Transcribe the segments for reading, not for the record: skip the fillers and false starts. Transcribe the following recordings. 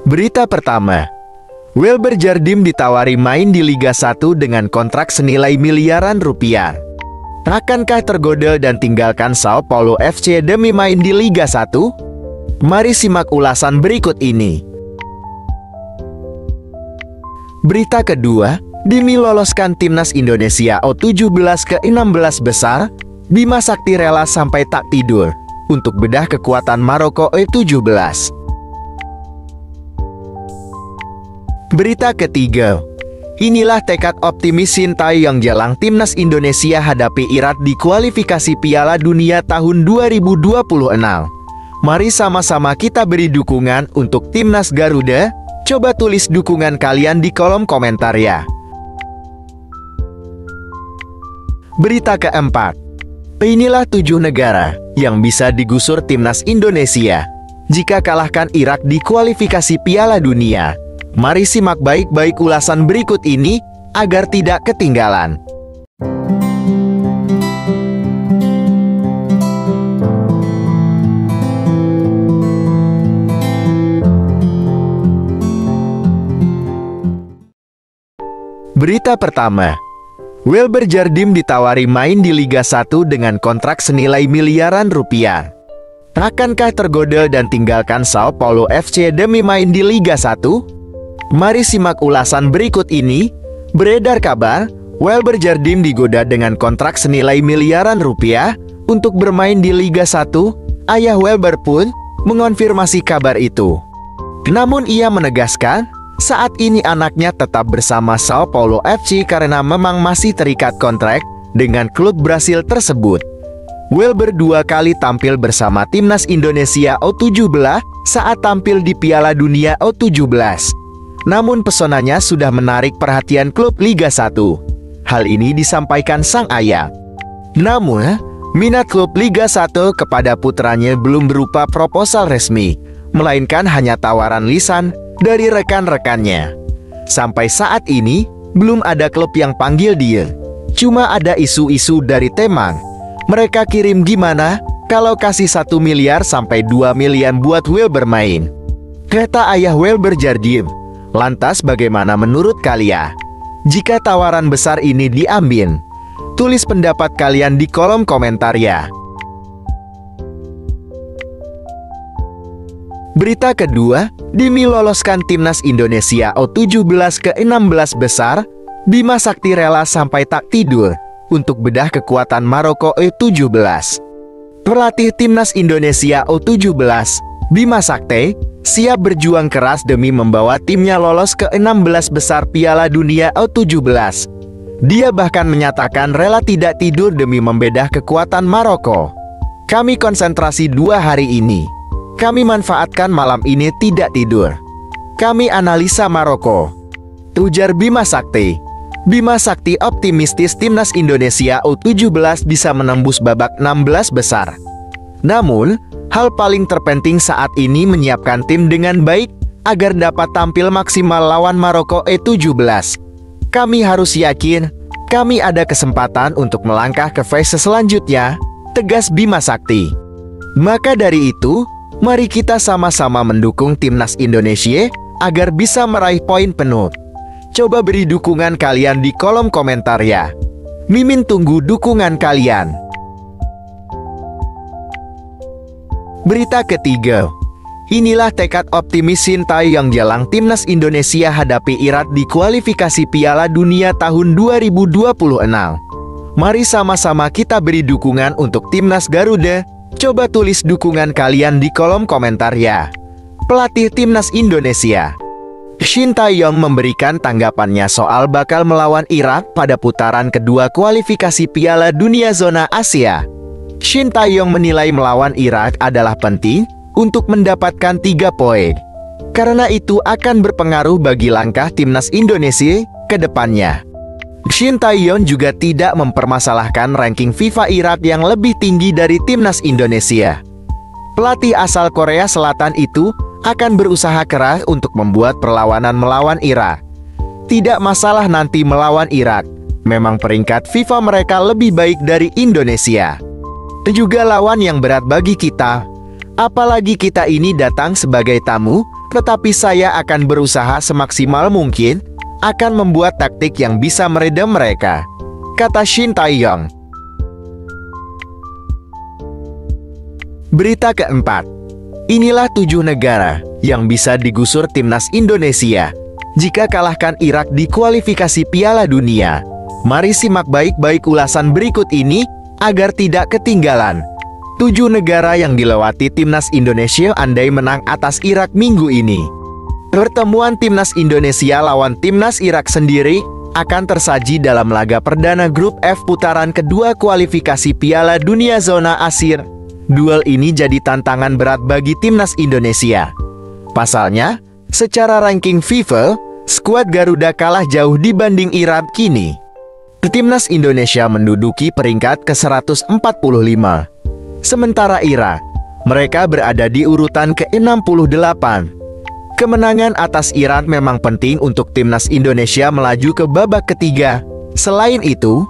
Berita pertama, Wilber Jardim ditawari main di Liga 1 dengan kontrak senilai miliaran rupiah. Akankah tergoda dan tinggalkan Sao Paulo FC demi main di Liga 1? Mari simak ulasan berikut ini. Berita kedua, demi loloskan Timnas Indonesia U17 ke 16 besar, Bima Sakti rela sampai tak tidur untuk bedah kekuatan Maroko U17. Berita ketiga, inilah tekad optimis Sintayong jelang Timnas Indonesia hadapi Irak di kualifikasi Piala Dunia tahun 2026. Mari sama-sama kita beri dukungan untuk Timnas Garuda. Coba tulis dukungan kalian di kolom komentar ya. Berita keempat, inilah 7 negara yang bisa digusur Timnas Indonesia jika kalahkan Irak di kualifikasi Piala Dunia. Mari simak baik-baik ulasan berikut ini agar tidak ketinggalan. Berita pertama, Wilber Jardim ditawari main di Liga 1 dengan kontrak senilai miliaran rupiah. Akankah tergoda dan tinggalkan Sao Paulo FC demi main di Liga 1? Mari simak ulasan berikut ini. Beredar kabar, Wilber Jardim digoda dengan kontrak senilai miliaran rupiah untuk bermain di Liga 1. Ayah Wilber pun mengonfirmasi kabar itu. Namun ia menegaskan, saat ini anaknya tetap bersama Sao Paulo FC karena memang masih terikat kontrak dengan klub Brasil tersebut. Wilber 2 kali tampil bersama Timnas Indonesia U17 saat tampil di Piala Dunia U17. Namun pesonanya sudah menarik perhatian klub Liga 1. Hal ini disampaikan sang ayah. Namun, minat klub Liga 1 kepada putranya belum berupa proposal resmi, melainkan hanya tawaran lisan dari rekan-rekannya. Sampai saat ini, belum ada klub yang panggil dia. Cuma ada isu-isu dari Temang. Mereka kirim gimana kalau kasih 1 miliar sampai 2 miliar buat Wilber main? Kata ayah Wilber Jardim. Lantas bagaimana menurut kalian? Jika tawaran besar ini diambil, tulis pendapat kalian di kolom komentar ya. Berita kedua, demi loloskan Timnas Indonesia U17 ke 16 besar, Bima Sakti rela sampai tak tidur untuk bedah kekuatan Maroko U17. Pelatih Timnas Indonesia U17, Bima Sakti, siap berjuang keras demi membawa timnya lolos ke 16 besar Piala Dunia U17. Dia bahkan menyatakan rela tidak tidur demi membedah kekuatan Maroko. Kami konsentrasi 2 hari ini. Kami manfaatkan malam ini tidak tidur. Kami analisa Maroko, ujar Bima Sakti. Bima Sakti optimistis Timnas Indonesia U17 bisa menembus babak 16 besar. Namun, hal paling terpenting saat ini menyiapkan tim dengan baik agar dapat tampil maksimal lawan Maroko U17. Kami harus yakin, kami ada kesempatan untuk melangkah ke fase selanjutnya, tegas Bima Sakti. Maka dari itu, mari kita sama-sama mendukung Timnas Indonesia agar bisa meraih poin penuh. Coba beri dukungan kalian di kolom komentar ya. Mimin tunggu dukungan kalian. Berita ketiga, inilah tekad optimis Sintayong jelang Timnas Indonesia hadapi Irak di kualifikasi Piala Dunia tahun 2026. Mari sama-sama kita beri dukungan untuk Timnas Garuda. Coba tulis dukungan kalian di kolom komentar ya. Pelatih Timnas Indonesia, Sintayong memberikan tanggapannya soal bakal melawan Irak pada putaran kedua kualifikasi Piala Dunia Zona Asia. Sintayong menilai melawan Irak adalah penting untuk mendapatkan 3 poin. Karena itu akan berpengaruh bagi langkah Timnas Indonesia ke depannya. Sintayong juga tidak mempermasalahkan ranking FIFA Irak yang lebih tinggi dari Timnas Indonesia. Pelatih asal Korea Selatan itu akan berusaha keras untuk membuat perlawanan melawan Irak. Tidak masalah nanti melawan Irak, memang peringkat FIFA mereka lebih baik dari Indonesia. Juga lawan yang berat bagi kita. Apalagi kita ini datang sebagai tamu, tetapi saya akan berusaha semaksimal mungkin, akan membuat taktik yang bisa meredam mereka, kata Shin Tae-yong. Berita keempat. Inilah 7 negara yang bisa digusur timnas Indonesia jika kalahkan Irak di kualifikasi Piala Dunia. Mari simak baik-baik ulasan berikut ini agar tidak ketinggalan. 7 negara yang dilewati timnas Indonesia andai menang atas Irak minggu ini. Pertemuan timnas Indonesia lawan timnas Irak sendiri akan tersaji dalam laga perdana grup F putaran kedua kualifikasi Piala Dunia zona Asia. Duel ini jadi tantangan berat bagi timnas Indonesia. Pasalnya, secara ranking FIFA, skuad Garuda kalah jauh dibanding Irak kini. Timnas Indonesia menduduki peringkat ke-145. Sementara Irak, mereka berada di urutan ke-68. Kemenangan atas Irak memang penting untuk timnas Indonesia melaju ke babak ketiga. Selain itu,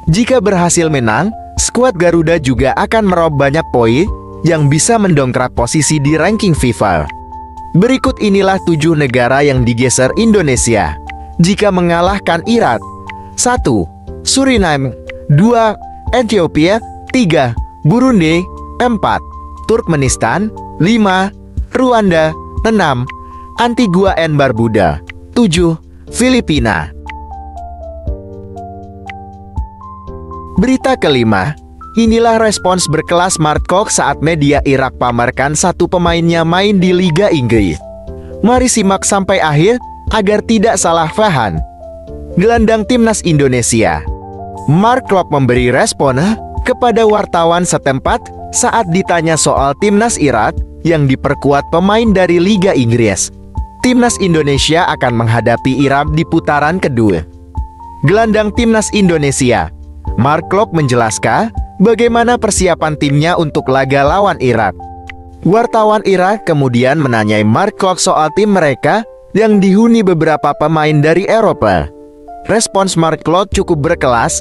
jika berhasil menang, skuad Garuda juga akan meraup banyak poin yang bisa mendongkrak posisi di ranking FIFA. Berikut inilah 7 negara yang digeser Indonesia jika mengalahkan Irak. 1. Suriname. 2. Ethiopia. 3. Burundi. 4. Turkmenistan. 5. Rwanda. 6. Antigua and Barbuda. 7. Filipina. Berita kelima. Inilah respons berkelas Mark Klok saat media Irak pamerkan satu pemainnya main di Liga Inggris. Mari simak sampai akhir agar tidak salah paham. Gelandang timnas Indonesia Mark Klok memberi respon kepada wartawan setempat saat ditanya soal timnas Irak yang diperkuat pemain dari Liga Inggris. Timnas Indonesia akan menghadapi Irak di putaran kedua. Gelandang timnas Indonesia Mark Klok menjelaskan bagaimana persiapan timnya untuk laga lawan Irak. Wartawan Irak kemudian menanyai Mark Klok soal tim mereka yang dihuni beberapa pemain dari Eropa. Respons Mark Klok cukup berkelas.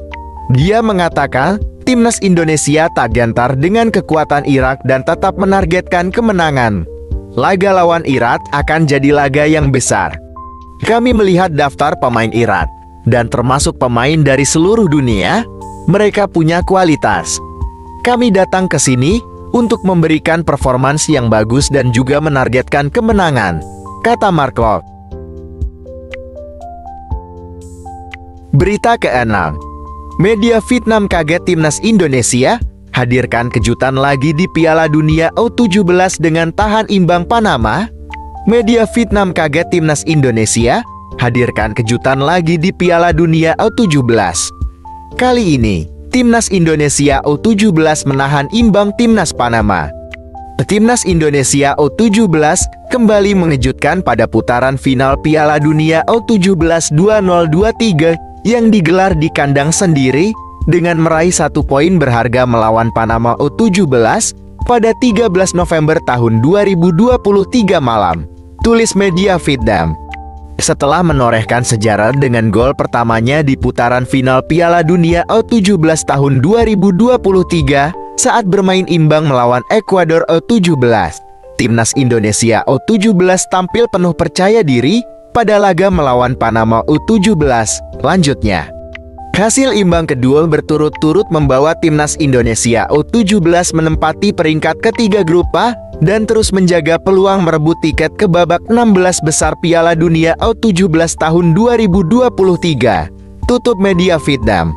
Dia mengatakan timnas Indonesia tak gentar dengan kekuatan Irak dan tetap menargetkan kemenangan. Laga lawan Irak akan jadi laga yang besar. Kami melihat daftar pemain Irak, dan termasuk pemain dari seluruh dunia. Mereka punya kualitas. Kami datang ke sini untuk memberikan performance yang bagus dan juga menargetkan kemenangan, kata Mark Klok. Berita ke-6. Media Vietnam kaget timnas Indonesia hadirkan kejutan lagi di Piala Dunia U17 dengan tahan imbang Panama. Media Vietnam kaget timnas Indonesia hadirkan kejutan lagi di Piala Dunia U17. Kali ini, timnas Indonesia U17 menahan imbang timnas Panama. Timnas Indonesia U17 kembali mengejutkan pada putaran final Piala Dunia U17 2023 yang digelar di kandang sendiri dengan meraih 1 poin berharga melawan Panama U17 pada 13 November tahun 2023 malam, tulis media Vietnam. Setelah menorehkan sejarah dengan gol pertamanya di putaran final Piala Dunia U17 tahun 2023 saat bermain imbang melawan Ekuador U17, timnas Indonesia U17 tampil penuh percaya diri pada laga melawan Panama U17. Lanjutnya, hasil imbang kedua berturut-turut membawa timnas Indonesia U17 menempati peringkat ketiga grup A dan terus menjaga peluang merebut tiket ke babak 16 besar Piala Dunia U17 tahun 2023, tutup media Vietnam.